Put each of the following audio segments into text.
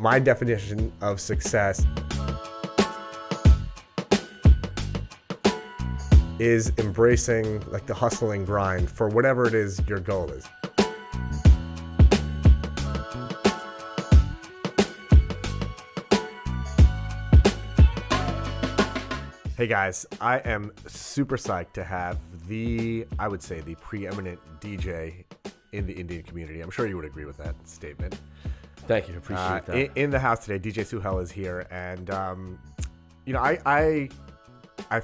My definition of success is embracing like the hustle and grind for whatever it is your goal is. Hey guys, I am super psyched to have I would say the preeminent DJ in the Indian community. I'm sure you would agree with that statement. Thank you, appreciate that. In the house today, DJ Suhel is here, and I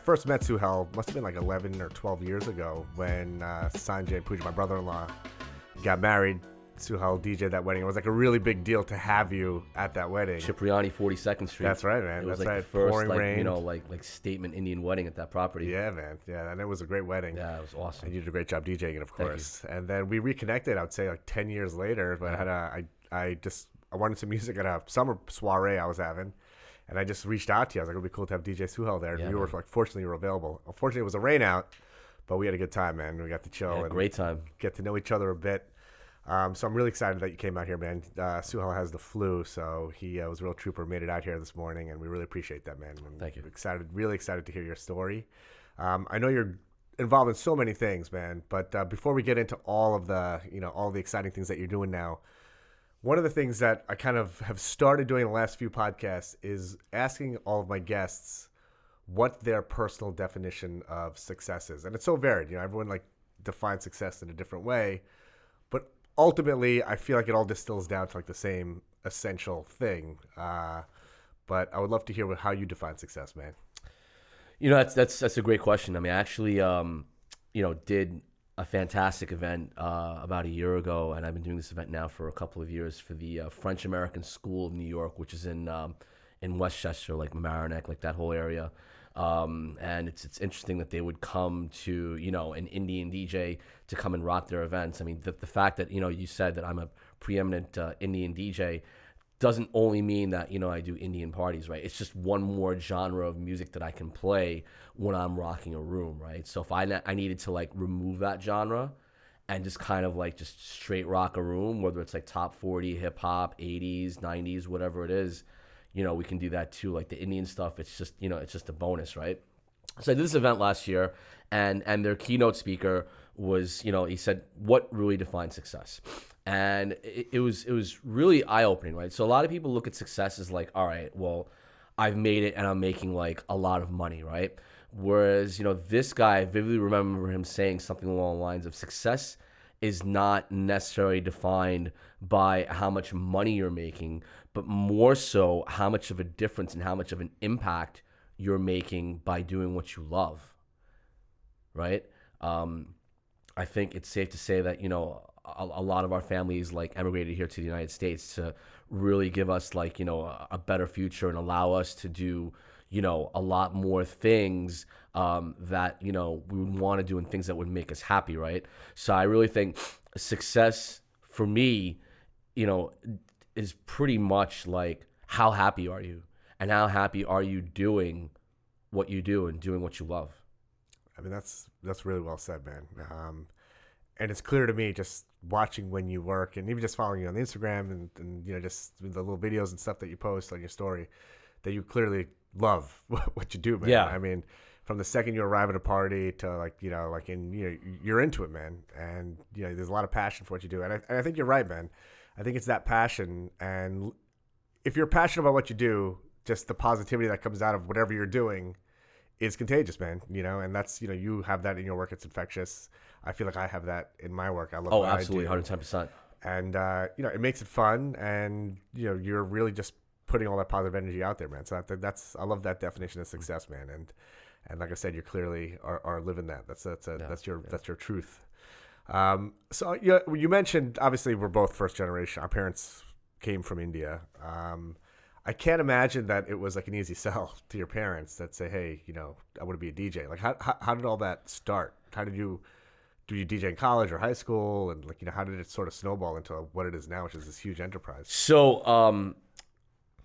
first met Suhel, must have been like 11 or 12 years ago when Sanjay and Pooja, my brother-in-law, got married. Suhel DJ'd that wedding. It was like a really big deal to have you at that wedding. Cipriani, 42nd Street. That's right, man. It was That's like right. the first, Pouring rain. like statement Indian wedding at that property. Yeah, man. Yeah, and it was a great wedding. Yeah, it was awesome. And you did a great job DJing it, of Thank course. And then we reconnected, I would say like 10 years later. But I wanted some music at a summer soiree I was having. And I just reached out to you. I was like, it would be cool to have DJ Suhel there. And Yeah, you were like, fortunately, you were available. Unfortunately, it was a rain out, but we had a good time, man. We got to chill and great time. Get to know each other a bit. So I'm really excited that you came out here, man. Suhel has the flu, so he was a real trooper, made it out here this morning, and we really appreciate that, man. Thank you. Really excited to hear your story. I know you're involved in so many things, man, but before we get into all the exciting things that you're doing now, one of the things that I kind of have started doing in the last few podcasts is asking all of my guests what their personal definition of success is. And it's so varied. Everyone defines success in a different way, but ultimately I feel like it all distills down to like the same essential thing. But I would love to hear how you define success, man. That's a great question. I mean, I actually, did a fantastic event about a year ago, and I've been doing this event now for a couple of years for the French American School of New York, which is in Westchester, like Mamaroneck, like that whole area. And it's interesting that they would come to, an Indian DJ to come and rock their events. I mean, the fact that, you said that I'm a preeminent Indian DJ doesn't only mean that, I do Indian parties, right? It's just one more genre of music that I can play when I'm rocking a room, right? So if I needed to remove that genre and just kind of just straight rock a room, whether it's top 40, hip hop, 80s, 90s, whatever it is, we can do that too. Like the Indian stuff, it's just, it's just a bonus, right? So I did this event last year, and their keynote speaker was, he said, what really defines success? And it was really eye-opening, right? So a lot of people look at success as all right, well, I've made it and I'm making a lot of money, right? Whereas, this guy, I vividly remember him saying something along the lines of success is not necessarily defined by how much money you're making, but more so how much of a difference and how much of an impact you're making by doing what you love, right? I think it's safe to say that, a lot of our families emigrated here to the United States to really give us a better future and allow us to do, a lot more things that, we would want to do and things that would make us happy, right? So I really think success for me, is pretty much how happy are you? And how happy are you doing what you do and doing what you love? I mean, that's really well said, man. And it's clear to me just watching when you work and even just following you on Instagram and just the little videos and stuff that you post on your story that you clearly love what you do, man. Yeah. I mean, from the second you arrive at a party to you're into it, man. And, there's a lot of passion for what you do. And I think you're right, man. I think it's that passion. And if you're passionate about what you do, just the positivity that comes out of whatever you're doing is contagious, man. And that's, you have that in your work. It's infectious. I feel like I have that in my work. I love what absolutely, I do. 110%. And, it makes it fun. And, you're really just putting all that positive energy out there, man. So I love that definition of success, man. And like I said, you clearly are living that. That's your truth. So you mentioned, obviously we're both first generation. Our parents came from India. I can't imagine that it was an easy sell to your parents that say, hey, I want to be a DJ. How did all that start? How did you DJ in college or high school? And how did it sort of snowball into what it is now, which is this huge enterprise? So,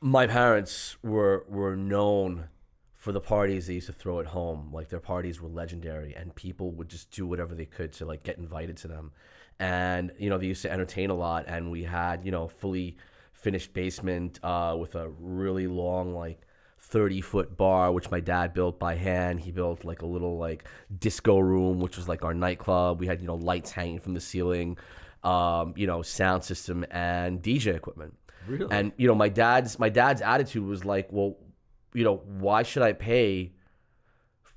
my parents were known for the parties they used to throw at home. Their parties were legendary, and people would just do whatever they could to get invited to them. And they used to entertain a lot, and we had fully finished basement with a really long, like 30-foot bar, which my dad built by hand. He built like a little like disco room, which was like our nightclub. We had, lights hanging from the ceiling, sound system and DJ equipment. Really? And, my dad's attitude was like, well, why should I pay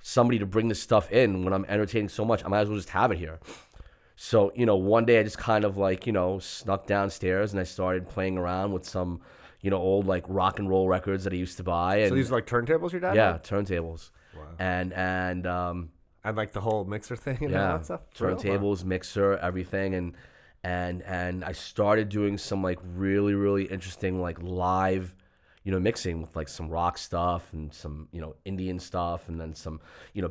somebody to bring this stuff in when I'm entertaining so much? I might as well just have it here. So, one day I just kind of like, snuck downstairs and I started playing around with some, old like rock and roll records that I used to buy. And so these are like turntables your dad yeah, had? turntables. Wow. And like the whole mixer thing and all yeah, that stuff? turntables, mixer, everything. And I started doing some like really, really interesting like live, mixing with like some rock stuff and some, Indian stuff. And then some,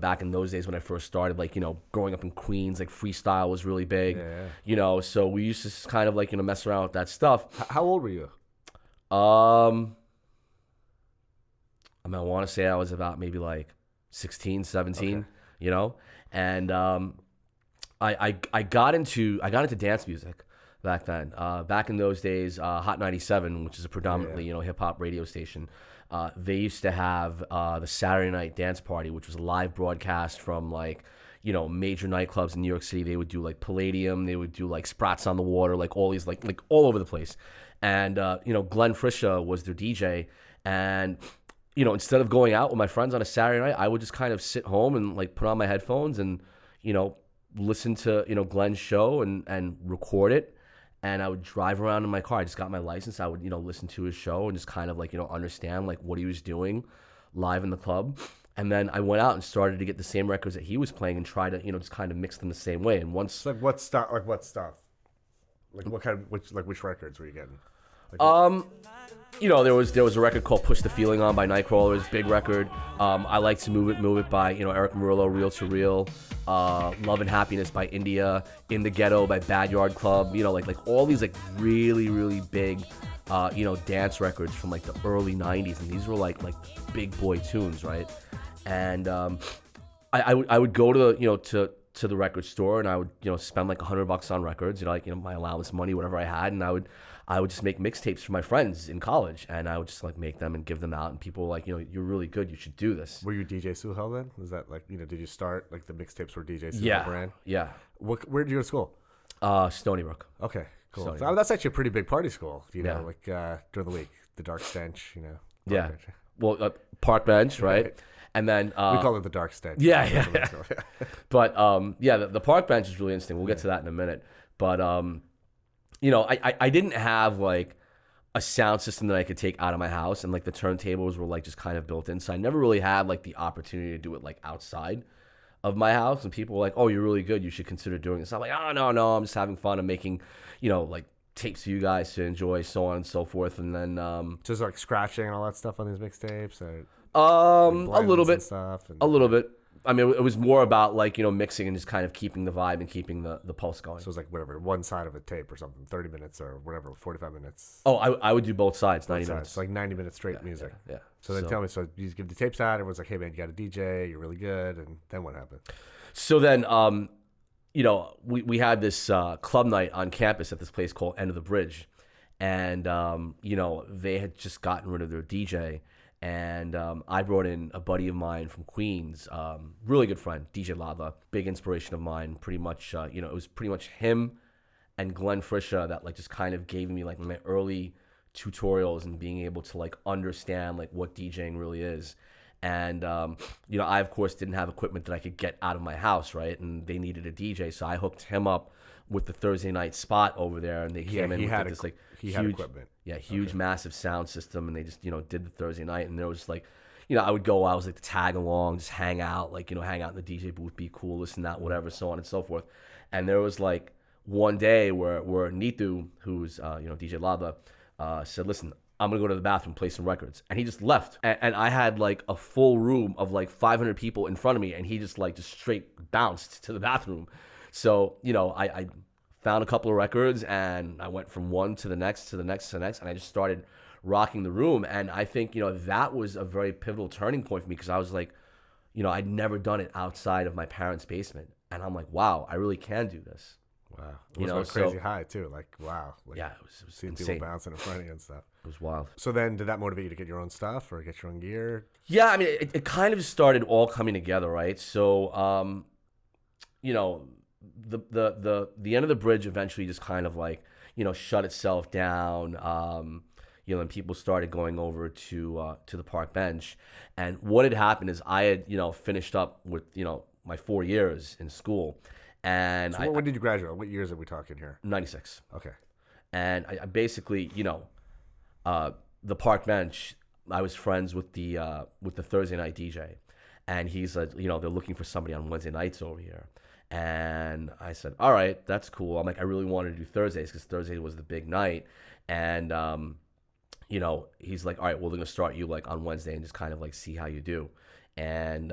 back in those days when I first started, like, growing up in Queens, like freestyle was really big, so we used to kind of like, mess around with that stuff. How old were you? I want to say I was about maybe like 16, 17, and I got into dance music back then. Back in those days, Hot 97, which is a predominantly hip hop radio station, they used to have the Saturday Night Dance Party, which was a live broadcast from like major nightclubs in New York City. They would do like Palladium, they would do like Sprats on the Water, like all these like all over the place. And Glenn Frisha was their DJ, and instead of going out with my friends on a Saturday night, I would just kind of sit home and like put on my headphones and listen to Glenn's show and record it. And I would drive around in my car. I just got my license. I would listen to his show and just kind of like understand like what he was doing live in the club. And then I went out and started to get the same records that he was playing and try to just kind of mix them the same way. And once Like what stuff? Like what stuff? Like what kind of which records were you getting? There was a record called "Push the Feeling On" by Nightcrawlers, big record. I Like to Move It by Eric Murillo, Real to Real. Love and Happiness by India, In the Ghetto by Bad Yard Club. Like all these like really really big dance records from like the early '90s, and these were like big boy tunes, right? And I would go to the record store and I would spend like $100 on records, my allowance money, whatever I had, and I would just make mixtapes for my friends in college, and I would just like make them and give them out, and people were like, you're really good, you should do this. Were you DJ Suhel then? Was that like did you start like the mixtapes were DJ Suhel brand? Yeah. Where did you go to school? Stony Brook. Okay, cool. Stony So, that's actually a pretty big party school. Yeah. Like during the week, the Dark Stench. Yeah. Bench. Well, Park Bench, right? And then we call it the Dark Stench. Yeah. But the Park Bench is really interesting. We'll get to that in a minute. But I didn't have like a sound system that I could take out of my house, and like the turntables were like just kind of built in. So I never really had like the opportunity to do it like outside of my house. And people were like, "Oh, you're really good. You should consider doing this." I'm like, "Oh no, I'm just having fun. I'm making like tapes for you guys to enjoy, so on and so forth." And then just like scratching and all that stuff on these mixtapes. A little bit. And stuff and, a little bit. I mean, it was more about like mixing and just kind of keeping the vibe and keeping the pulse going. So it was like whatever, one side of a tape or something, 30 minutes or whatever, 45 minutes. Oh, I would do both sides, 90 minutes. It's like 90 minutes straight music. Yeah. So then tell me, so you give the tapes out, everyone's like, "Hey man, you got a DJ, you're really good," and then what happened? So then, we had this club night on campus at this place called End of the Bridge, and they had just gotten rid of their DJ. And I brought in a buddy of mine from Queens, really good friend, DJ Lava, big inspiration of mine. Pretty much, it was pretty much him and Glenn Frisha that like just kind of gave me like my early tutorials and being able to like understand like what DJing really is. And I of course didn't have equipment that I could get out of my house, right? And they needed a DJ, so I hooked him up with the Thursday night spot over there, and they came in with this like had equipment. Yeah, huge, massive sound system, and they just, did the Thursday night, and there was like, I would go, I was like to tag along, just hang out, like, hang out in the DJ booth, be cool, this and that, whatever, so on and so forth. And there was like one day where Nitu, who's, DJ Lava, said, "Listen, I'm going to go to the bathroom, play some records." And he just left. And I had like a full room of like 500 people in front of me, and he just straight bounced to the bathroom. So, I found a couple of records, and I went from one to the next, and I just started rocking the room. And I think, that was a very pivotal turning point for me, because I was like, I'd never done it outside of my parents' basement. And I'm like, wow, I really can do this. Wow. It was a crazy high too. Like, wow. Like, yeah, it was seeing insane. people bouncing in front of you and stuff. It was wild. So then, did that motivate you to get your own stuff or get your own gear? Yeah, I mean, it kind of started all coming together, right? So, you know, the end of the bridge eventually just kind of like, you know, shut itself down. You know, and people started going over to the park bench. And what had happened is I had, you know, finished up with, you know, my 4 years in school. And So when did you graduate? What years are we talking here? 96. Okay. And I basically, you know, the park bench, I was friends with the Thursday night DJ. And he's like, you know, they're looking for somebody on Wednesday nights over here. And I said, all right, that's cool. I'm like, I really wanted to do Thursdays because Thursday was the big night. And, you know, he's like, all right, well, they're going to start you like on Wednesday and just kind of like see how you do. And,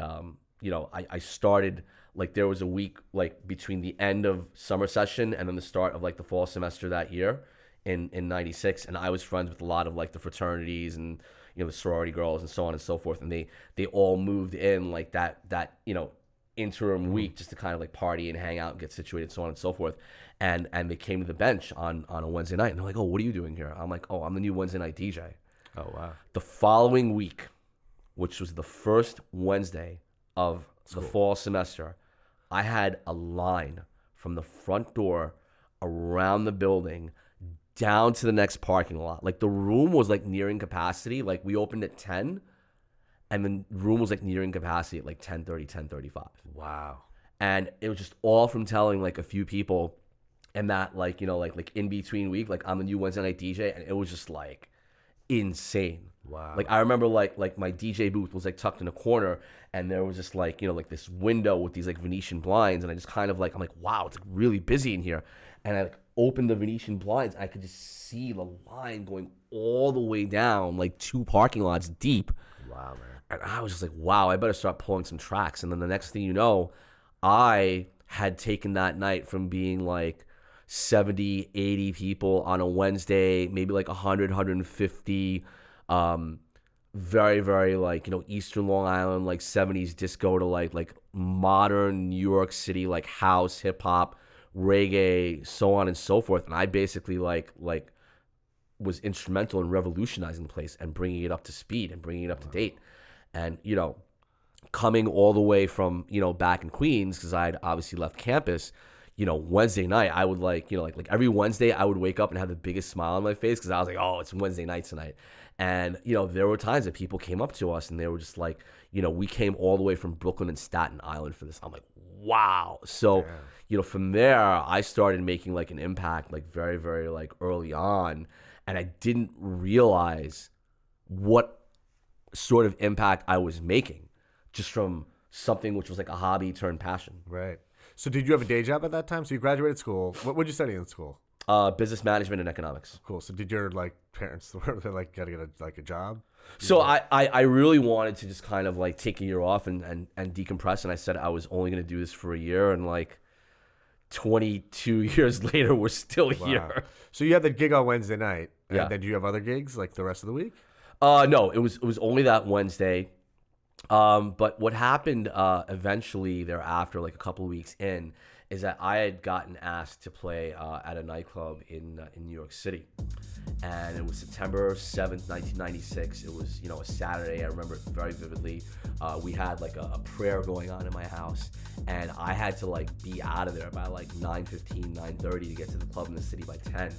you know, I started, like there was a week like between the end of summer session and then the start of like the fall semester that year in 96. And I was friends with a lot of like the fraternities and, you know, the sorority girls and so on and so forth. And they all moved in like that, you know, interim week just to kind of like party and hang out and get situated, so on and so forth. And they came to the bench on a Wednesday night and they're like, oh, what are you doing here? I'm like, oh, I'm the new Wednesday night DJ. Oh, wow. The following week, which was the first Wednesday of the fall semester, I had a line from the front door around the building down to the next parking lot. Like the room was like nearing capacity. Like we opened at 10 and the room was like nearing capacity at like 10:30, 10:35. Wow. And it was just all from telling like a few people and that like, you know, like in between week, like I'm the new Wednesday night DJ. And it was just like insane. Wow. Like I remember like my DJ booth was like tucked in a corner and there was just like, you know, like this window with these like Venetian blinds. And I just kind of like, I'm like, wow, it's like really busy in here. And I like opened the Venetian blinds. I could just see the line going all the way down, like 2 parking lots deep. Wow, man. And I was just like, wow, I better start pulling some tracks. And then the next thing you know, I had taken that night from being like 70, 80 people on a Wednesday, maybe like 100, 150, very, very like, you know, Eastern Long Island, like 70s disco to like modern New York City, like house, hip hop, reggae, so on and so forth. And I basically like was instrumental in revolutionizing the place and bringing it up to speed and bringing it up to date. And, you know, coming all the way from, you know, back in Queens, because I had obviously left campus, you know, Wednesday night, I would like, you know, like every Wednesday I would wake up and have the biggest smile on my face because I was like, oh, it's Wednesday night tonight. And, you know, there were times that people came up to us and they were just like, you know, we came all the way from Brooklyn and Staten Island for this. I'm like, wow. So, you know, from there, I started making like an impact like very, very like early on. And I didn't realize what sort of impact I was making just from something which was like a hobby turned passion. Right. So did you have a day job at that time? So you graduated school. What did you study in school? Business management and economics. Cool. So did your like parents were they like gotta get a job? So I really wanted to just kind of like take a year off and decompress. And I said I was only going to do this for a year. And like 22 years later, we're still here. So you had the gig on Wednesday night. And Yeah. then do you have other gigs like the rest of the week? No, it was only that Wednesday. But what happened eventually thereafter, like a couple of weeks in, is that I had gotten asked to play at a nightclub in New York City. And it was September 7th, 1996. It was, you know, a Saturday. I remember it very vividly. We had like a prayer going on in my house. And I had to like be out of there by like 9:15, 9:30 to get to the club in the city by 10.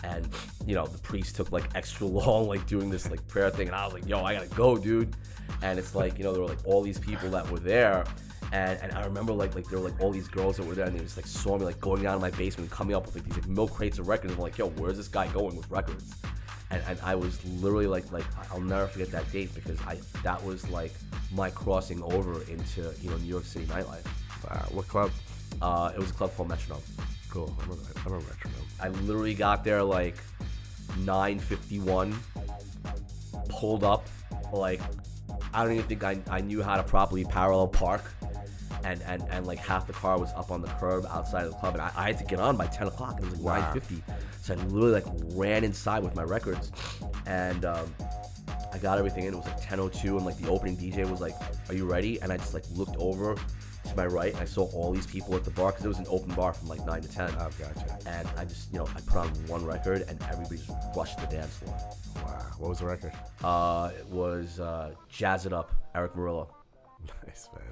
And, you know, the priest took like extra long, like doing this like prayer thing. And I was like, yo, I gotta go, dude. And it's like, you know, there were like all these people that were there. And I remember like there were like all these girls that were there and they just like saw me like going down to my basement and coming up with like these like milk crates of records. And I'm like, yo, where's this guy going with records? And I was literally like I'll never forget that date because that was like my crossing over into, you know, New York City nightlife. Wow. What club? It was a club called Metronome. Cool. I remember Metronome. I literally got there like 9:51, pulled up, like I don't even think I knew how to properly parallel park. And like half the car was up on the curb outside of the club, and I had to get on by 10 o'clock. It was like 9:50, so I literally like ran inside with my records, and I got everything in. It was like 10:02, and like the opening DJ was like, "Are you ready?" And I just like looked over to my right, and I saw all these people at the bar because it was an open bar from like 9 to 10. Oh, gotcha. And I just, I put on one record, and everybody just rushed the dance floor. Wow. What was the record? It was Jazz It Up, Eric Murillo. Nice, man.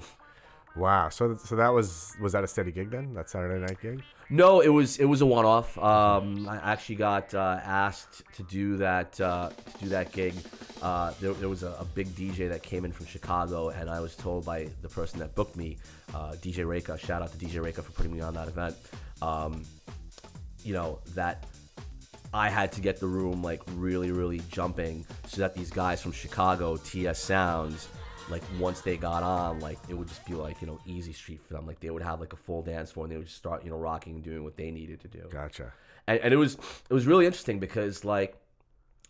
Wow. So that was that a steady gig then? That Saturday night gig? No, it was a one-off. I actually got asked to do that gig. There was a big DJ that came in from Chicago, and I was told by the person that booked me, DJ Reka. Shout out to DJ Reka for putting me on that event. That I had to get the room like really, really jumping, so that these guys from Chicago, TS Sounds, like once they got on, like it would just be like, easy street for them. Like they would have like a full dance floor, and they would just start, rocking and doing what they needed to do. Gotcha. And it was really interesting because like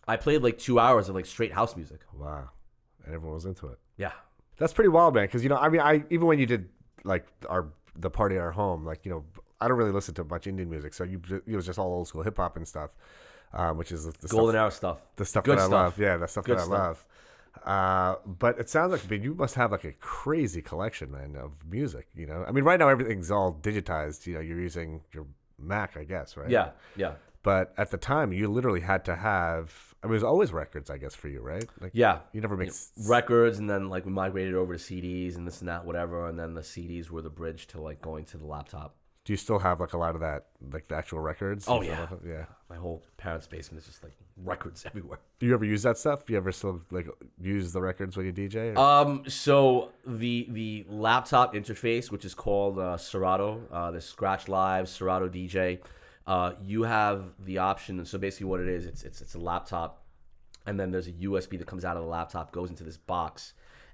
I played like 2 hours of like straight house music. Wow. And everyone was into it. Yeah. That's pretty wild, man. Because, I even when you did like the party at our home, like, I don't really listen to much Indian music. So it was just all old school hip hop and stuff, which is the golden stuff, hour stuff. The stuff Good that stuff. I love. Yeah, the stuff Good that stuff. I love. But it sounds like, man, you must have like a crazy collection, man, of music. Right now everything's all digitized. You're using your Mac, I guess, right? Yeah. But at the time, you literally had to have. It was always records, I guess, for you, right? Like, Yeah. You never make records, and then like we migrated over to CDs and this and that, whatever, and then the CDs were the bridge to like going to the laptop. Do you still have like a lot of that, like the actual records? Oh yeah. Yeah. My whole parents' basement is just like records everywhere. Do you ever use that stuff? Do you ever still like use the records when you DJ? Or? So the laptop interface, which is called Cerrado, the Scratch Live Cerrado DJ, you have the option. And so basically, what it is, it's a laptop, and then there's a USB that comes out of the laptop, goes into this box,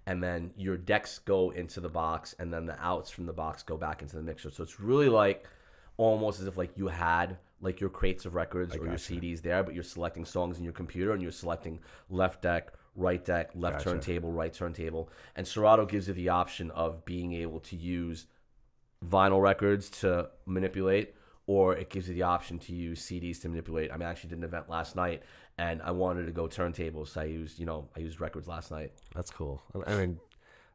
and then your decks go into the box, and then the outs from the box go back into the mixer. So it's really like almost as if like you had like your crates of records or your CDs there, but you're selecting songs in your computer, and you're selecting left deck, left turntable, right turntable. And Cerrado gives you the option of being able to use vinyl records to manipulate, or it gives you the option to use CDs to manipulate. I actually did an event last night, and I wanted to go turntables, so I used records last night. That's cool.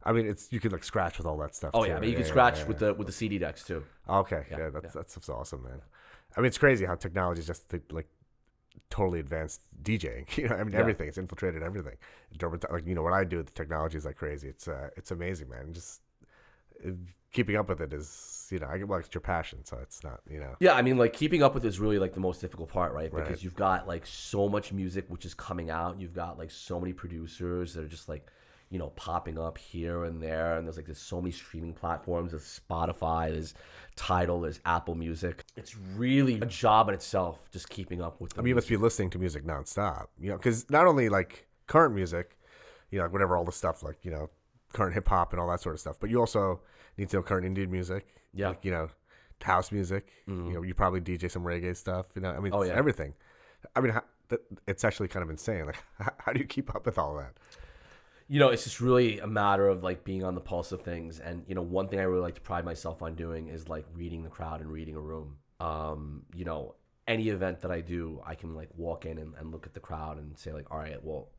It's you could like scratch with all that stuff. Oh too. yeah, you can scratch with the CD decks too. Okay, that's awesome, man. It's crazy how technology is just like totally advanced DJing. Everything. It's infiltrated everything. Like what I do with the technology is like crazy. It's amazing, man. Just keeping up with it is it's your passion, so it's not Yeah, like keeping up with it is really like the most difficult part, right? Because you've got like so much music which is coming out. You've got like so many producers that are just like popping up here and there, and there's so many streaming platforms. There's Spotify, there's Tidal, there's Apple Music. It's really a job in itself just keeping up with. You must be listening to music nonstop, because not only like current music, like whatever, all the stuff like current hip hop and all that sort of stuff, but you also need to know current Indian music. Yeah. Like, house music. Mm-hmm. You probably DJ some reggae stuff. Oh, yeah. Everything. It's actually kind of insane. Like, how do you keep up with all that? It's just really a matter of like being on the pulse of things. And, one thing I really like to pride myself on doing is like reading the crowd and reading a room. Any event that I do, I can like walk in and look at the crowd and say like, all right, well,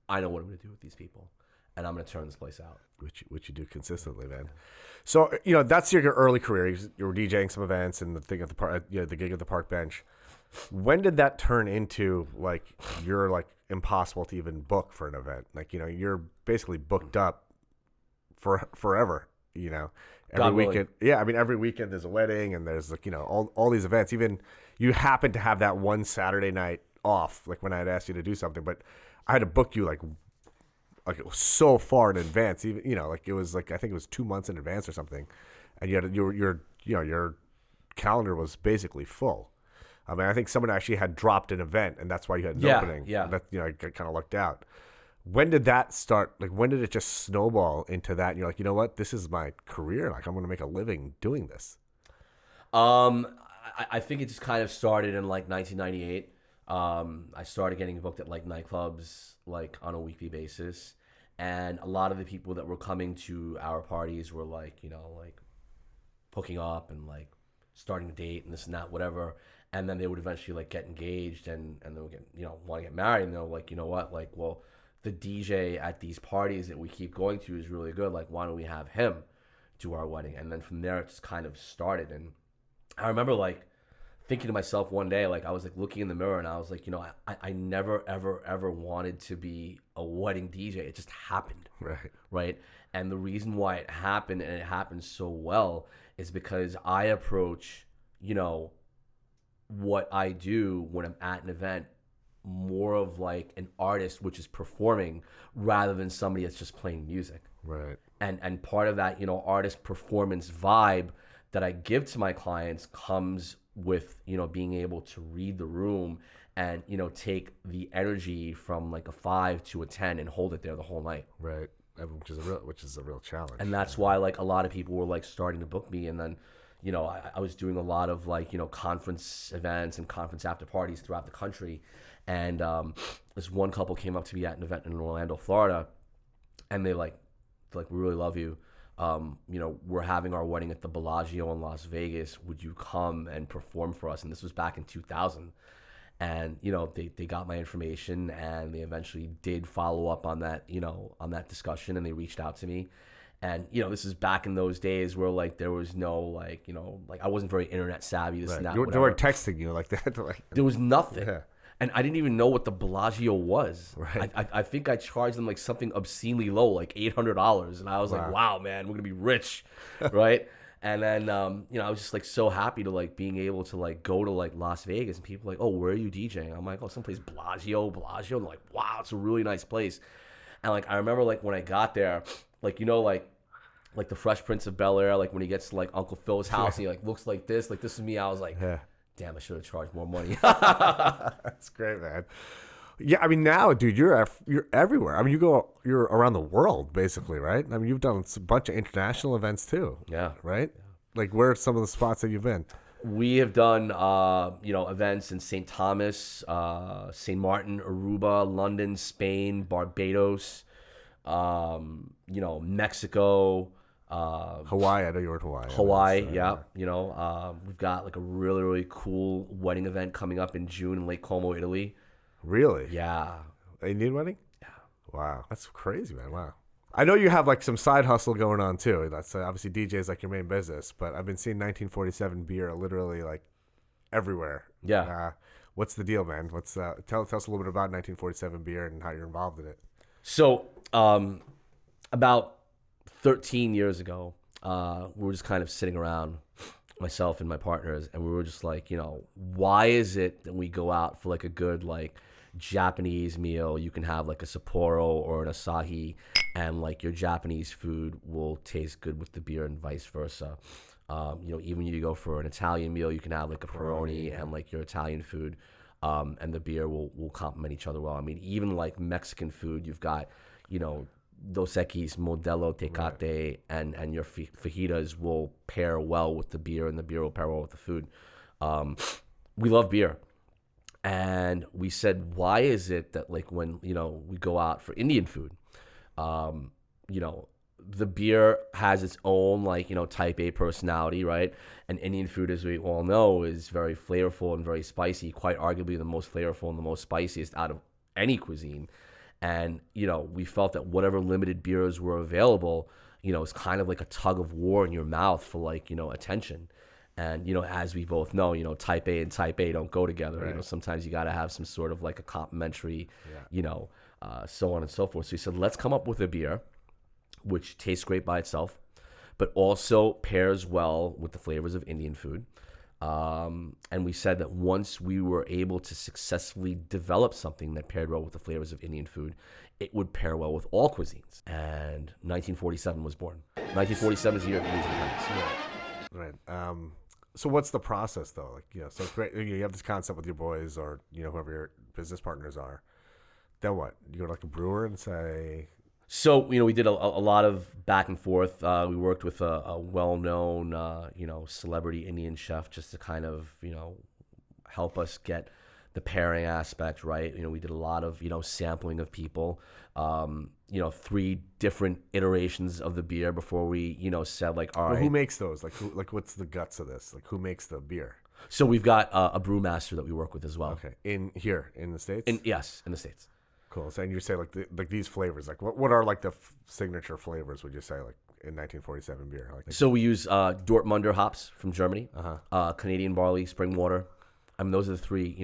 I know what I'm going to do with these people, and I'm going to turn this place out. Which you do consistently, man. So, that's your early career. You were DJing some events and the thing at the park, the gig at the park bench. When did that turn into like you're like impossible to even book for an event? Like, you're basically booked up for forever, every weekend. Yeah. Every weekend there's a wedding, and there's like, all these events. Even you happen to have that one Saturday night off, like when I had asked you to do something, but I had to book you like it was so far in advance, even like it was like I think it was 2 months in advance or something, and your calendar was basically full. I think someone actually had dropped an event, and that's why you had an opening. Yeah. That I kind of lucked out. When did that start? Like, when did it just snowball into that? And you're like, you know what? This is my career. Like, I'm going to make a living doing this. I think it just kind of started in like 1998. I started getting booked at like nightclubs like on a weekly basis, and a lot of the people that were coming to our parties were like like hooking up and like starting a date and this and that, whatever. And then they would eventually like get engaged and they would get want to get married, and they're like, what, like, well, the DJ at these parties that we keep going to is really good, like why don't we have him do our wedding. And then from there, it just kind of started. And I remember like thinking to myself one day, like I was like looking in the mirror and I was like, you know, I never, ever, ever wanted to be a wedding DJ. It just happened. Right. And the reason why it happened, and it happened so well, is because I approach, you know, what I do when I'm at an event more of like an artist which is performing rather than somebody that's just playing music. Right. And part of that, you know, artist performance vibe that I give to my clients comes with, you know, being able to read the room and, you know, take the energy from like a 5 to a 10 and hold it there the whole night. Right. Which is a real challenge. And that's why like a lot of people were like starting to book me. And then, you know, I was doing a lot of like, you know, conference events and conference after parties throughout the country. And this one couple came up to me at an event in Orlando, Florida, and they like, we really love you. You know, we're having our wedding at the Bellagio in Las Vegas. Would you come and perform for us? And this was back in 2000. And, you know, they got my information and they eventually did follow up on that, you know, on that discussion, and they reached out to me. And, you know, this is back in those days where like there was no like, you know, like I wasn't very internet savvy, this and that. They weren't texting you like that. Like, there was nothing. Yeah. And I didn't even know what the Bellagio was. Right. I think I charged them like something obscenely low, like $800. And I was like, wow, man, we're going to be rich. Right. And then, you know, I was just like so happy to like being able to like go to like Las Vegas, and people like, oh, where are you DJing? I'm like, oh, someplace Bellagio. And they're like, wow, it's a really nice place. And like, I remember like when I got there, like, you know, like the Fresh Prince of Bel-Air, like when he gets to like Uncle Phil's house and he like looks like this is me. I was like, damn, I should have charged more money. That's great, man. Yeah, I mean, now, dude, you're everywhere. I mean, you're around the world, basically, right? I mean, you've done a bunch of international events too. Yeah. Right? Yeah. Like, where are some of the spots that you've been? We have done, you know, events in St. Thomas, St. Martin, Aruba, London, Spain, Barbados, you know, Mexico. Hawaii, I know you were in Hawaii. Hawaii, yeah. You know, we've got like a really, really cool wedding event coming up in June in Lake Como, Italy. Really? Yeah. Indian wedding? Yeah. Wow. That's crazy, man. Wow. I know you have like some side hustle going on too. That's obviously DJ is like your main business, but I've been seeing 1947 beer literally like everywhere. Yeah. What's the deal, man? Tell us a little bit about 1947 beer and how you're involved in it. So, about 13 years ago, we were just kind of sitting around, myself and my partners, and we were just like, you know, why is it that we go out for like a good like Japanese meal, you can have like a Sapporo or an Asahi, and like your Japanese food will taste good with the beer and vice versa. You know, even you go for an Italian meal, you can have like a Peroni and like your Italian food, and the beer will complement each other well. I mean, even like Mexican food, you've got, you know, Dos Equis, Modelo, Tecate, right, and your fajitas will pair well with the beer, and the beer will pair well with the food. We love beer. And we said, why is it that like when, you know, we go out for Indian food, you know, the beer has its own like, you know, type A personality, right? And Indian food, as we all know, is very flavorful and very spicy, quite arguably the most flavorful and the most spiciest out of any cuisine. And, you know, we felt that whatever limited beers were available, you know, it's kind of like a tug of war in your mouth for like, you know, attention. And, you know, as we both know, you know, type A and type A don't go together. Right. You know, sometimes you got to have some sort of like a complementary, you know, so on and so forth. So we said, let's come up with a beer which tastes great by itself, but also pairs well with the flavors of Indian food. And we said that once we were able to successfully develop something that paired well with the flavors of Indian food, it would pair well with all cuisines. And 1947 was born. 1947 is the year of Indian independence. Right. So what's the process though? Like, you know, so it's great. You have this concept with your boys or, you know, whoever your business partners are. Then what? You go to like a brewer and say... So, you know, we did a lot of back and forth. We worked with a well-known, you know, celebrity Indian chef just to kind of, you know, help us get the pairing aspect right. You know, we did a lot of, you know, sampling of people, you know, 3 different iterations of the beer before we, you know, said like, all right. Who makes those? Like, what's the guts of this? Like, who makes the beer? So we've got a brewmaster that we work with as well. Okay. In the States? Yes, in the States. Cool. So, and you say like these flavors, like what are like the signature flavors? Would you say like in 1947 beer? Like, So we use Dortmunder hops from Germany, uh-huh. Canadian barley, spring water. I mean, those are the three,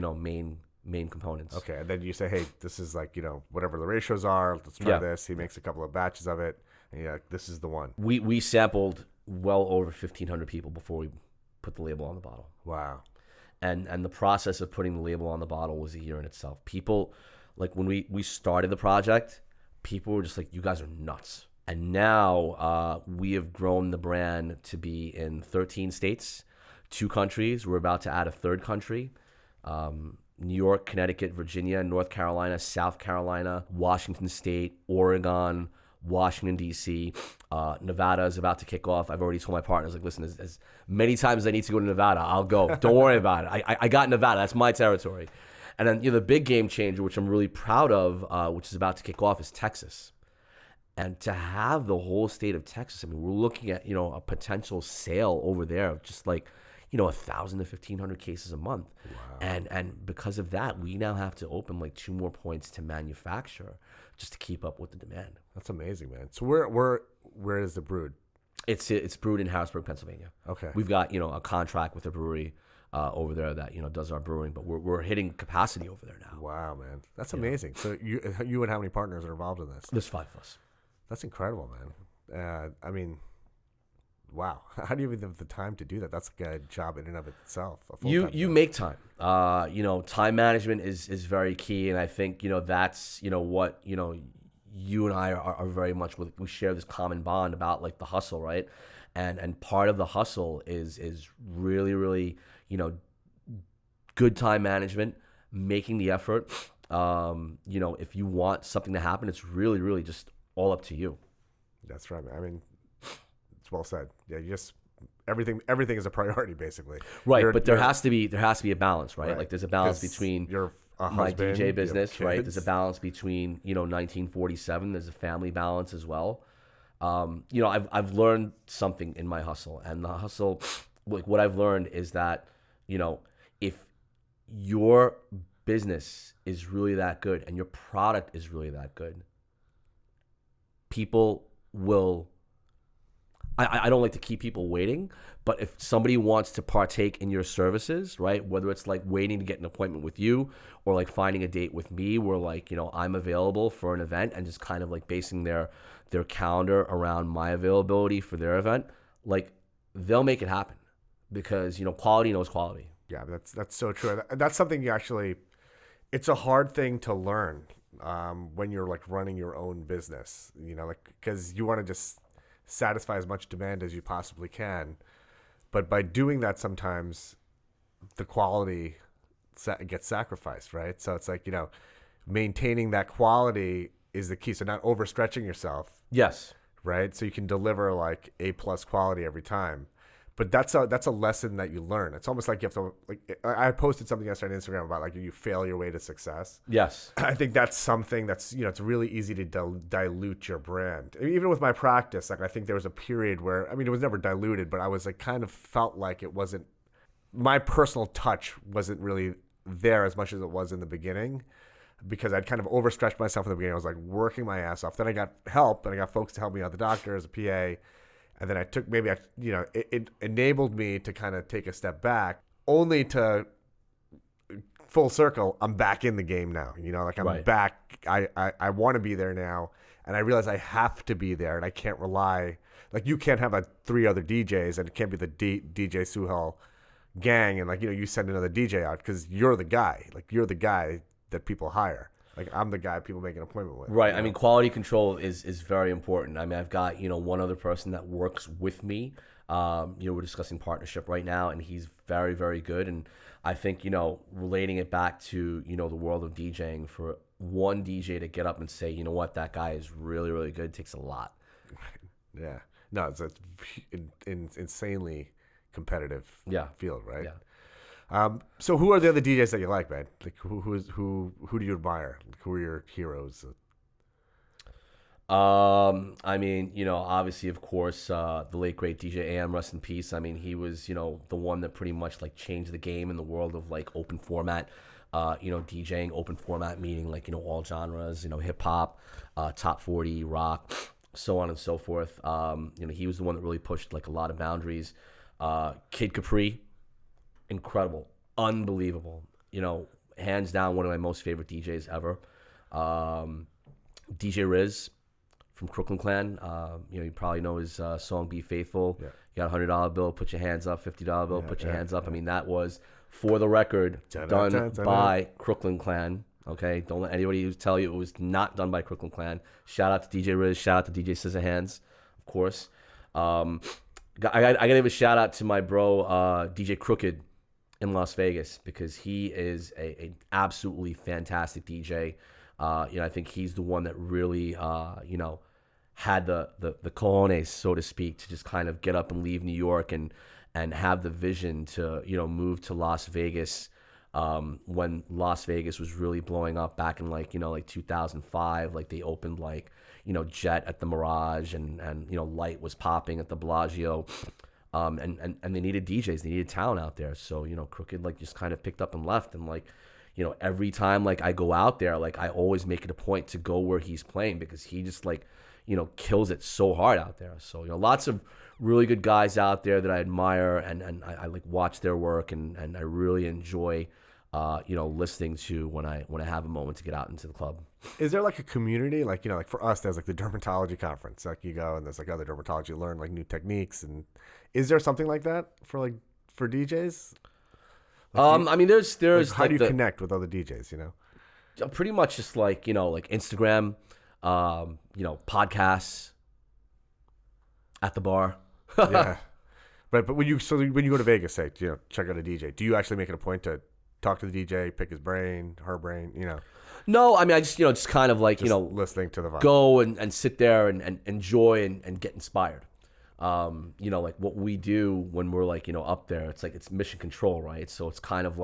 main components. Okay, and then you say, hey, this is like, whatever the ratios are. Let's try this. He makes a couple of batches of it, and you're like, this is the one. We sampled well over 1,500 people before we put the label on the bottle. Wow. And the process of putting the label on the bottle was a year in itself. People, like when we started the project, people were just like, you guys are nuts. And now we have grown the brand to be in 13 states, 2 countries. We're about to add a 3rd country. New York, Connecticut, Virginia, North Carolina, South Carolina, Washington State, Oregon, Washington, D.C. Nevada is about to kick off. I've already told my partners, like, listen, as many times as I need to go to Nevada, I'll go. Don't worry about it. I got Nevada. That's my territory. And then the big game changer, which I'm really proud of, which is about to kick off, is Texas. And to have the whole state of Texas, I mean, we're looking at, a potential sale over there of just like, 1,000 to 1,500 cases a month. Wow. And because of that, we now have to open like 2 more points to manufacture just to keep up with the demand. That's amazing, man. So where is the brewed? It's brewed in Harrisburg, Pennsylvania. Okay. We've got, a contract with a brewery over there that, does our brewing, but we're hitting capacity over there now. Wow, man. That's amazing. So you and how many partners are involved in this? There's 5 of us. That's incredible, man. I mean, wow. How do you even have the time to do that? That's like a job in and of itself. You make time. Time management is very key, and I think that's what you and I are very much with. We share this common bond about like the hustle, right? And part of the hustle is really, really good time management, making the effort. If you want something to happen, it's really, really just all up to you. That's right, man. I mean, it's well said. Yeah, you just everything is a priority, basically. Right, but there has to be a balance, right? Right. Like there's a balance between my DJ business, right? There's a balance between 1947. There's a family balance as well. I've learned something in my hustle, and the hustle, like what I've learned is that if your business is really that good and your product is really that good, people will. I don't like to keep people waiting, but if somebody wants to partake in your services, right, whether it's like waiting to get an appointment with you or like finding a date with me where like, I'm available for an event and just kind of like basing their calendar around my availability for their event, like they'll make it happen because, quality knows quality. Yeah, that's so true. That's something it's a hard thing to learn when you're like running your own business, because you want to just satisfy as much demand as you possibly can, but by doing that sometimes the quality gets sacrificed, right? So it's like maintaining that quality is the key, so not overstretching yourself. Yes. Right, so you can deliver like A+ quality every time. But that's a lesson that you learn. It's almost like you have to, like, I posted something yesterday on Instagram about like you fail your way to success. Yes. I think that's something that's, it's really easy to dilute your brand. Even with my practice, like I think there was a period where, it was never diluted, but I was like kind of felt like it wasn't, my personal touch wasn't really there as much as it was in the beginning, because I'd kind of overstretched myself in the beginning. I was like working my ass off. Then I got help, and I got folks to help me out, the doctors, a PA. And then it enabled me to kind of take a step back, only to full circle, I'm back in the game now. Like I'm right. back. I want to be there now. And I realize I have to be there, and I can't rely, like you can't have 3 other DJs, and it can't be the DJ Suhel gang. And like, you send another DJ out because you're the guy. Like you're the guy that people hire. Like I'm the guy people make an appointment with. Right. Quality control is very important. I've got, one other person that works with me. We're discussing partnership right now, and he's very, very good. And I think, relating it back to, the world of DJing, for one DJ to get up and say, what, that guy is really, really good, takes a lot. Yeah. No, it's insanely competitive field, right? Yeah. So who are the other DJs that you like, man? Like who do you admire? Like, who are your heroes? Obviously, of course, the late great DJ AM, rest in peace. He was, the one that pretty much like changed the game in the world of like open format, DJing, open format meaning like, all genres, hip hop, top 40, rock, so on and so forth. He was the one that really pushed like a lot of boundaries. Kid Capri, incredible, unbelievable. Hands down one of my most favorite DJs ever. DJ Riz from Crooklyn Clan. You probably know his song "Be Faithful." Yeah. You got $100 bill, put your hands up. $50 bill, put your hands up. I mean, that was, for the record, done by Crooklyn Clan. Okay, don't let anybody tell you it was not done by Crooklyn Clan. Shout out to DJ Riz. Shout out to DJ Scissorhands, of course. I gotta give a shout out to my bro DJ Crooked in Las Vegas, because he is a absolutely fantastic DJ. I think he's the one that really had the cojones, so to speak, to just kind of get up and leave New York and have the vision to move to Las Vegas when Las Vegas was really blowing up back in like 2005. Like they opened Jet at the Mirage, and Light was popping at the Bellagio. And they needed DJs, they needed talent out there. So Crooked just kind of picked up and left, and every time I go out there, I always make it a point to go where he's playing, because he just kills it so hard out there. So lots of really good guys out there that I admire, and I watch their work, and I really enjoy listening to when I have a moment to get out into the club. Is there a community for us? There's the dermatology conference. You go and there's other dermatology, you learn new techniques, and is there something like that for DJs? I mean, there's how do you connect with other DJs? Pretty much just Instagram, podcasts, at the bar. Yeah, but when you go to Vegas, say check out a DJ, do you actually make it a point to talk to the DJ, pick his brain, her brain? No, I mean, I just just kind of listening to the vibe. Go and sit there and enjoy and get inspired. What we do when we're up there, it's mission control, right? So it's kind of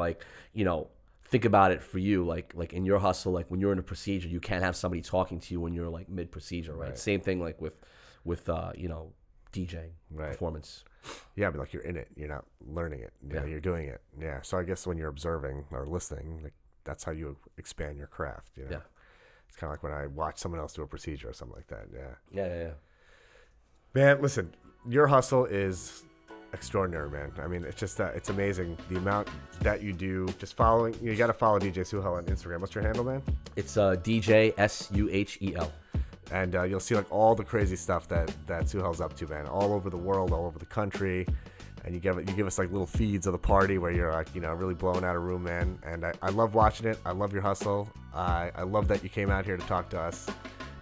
think about it for you, like in your hustle, when you're in a procedure, you can't have somebody talking to you when you're mid procedure, right? Same thing with DJing, right. Performance. Yeah, but you're in it, you're not learning it. You're doing it. Yeah. So I guess when you're observing or listening, that's how you expand your craft. Yeah. It's kind of like when I watch someone else do a procedure or something like that. Yeah. Yeah. Man, listen, your hustle is extraordinary, man. I mean, it's just it's amazing the amount that you do. Just following, you got to follow DJ Suhel on Instagram. What's your handle, man? It's DJ Suhel. And you'll see all the crazy stuff that Suhel's up to, man, all over the world, all over the country. And you give us little feeds of the party where you're really blowing out a room, man. And I love watching it. I love your hustle. I love that you came out here to talk to us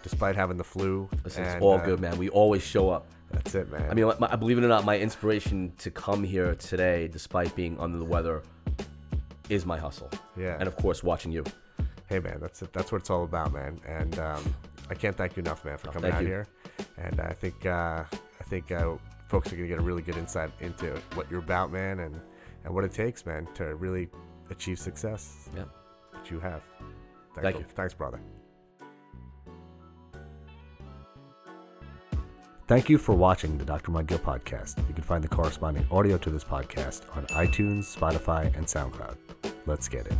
despite having the flu. Listen, it's all good, man. We always show up. That's it, man. I mean, believe it or not, my inspiration to come here today, despite being under the weather, is my hustle. Yeah. And of course, watching you. Hey, man, that's it. That's what it's all about, man. And I can't thank you enough, man, for coming out here. And I think folks are going to get a really good insight into what you're about, man, and what it takes, man, to really achieve success. Yeah. That you have. Thank you. Thanks, brother. Thank you for watching the Dr. Mudgil podcast. You can find the corresponding audio to this podcast on iTunes, Spotify, and SoundCloud. Let's get it.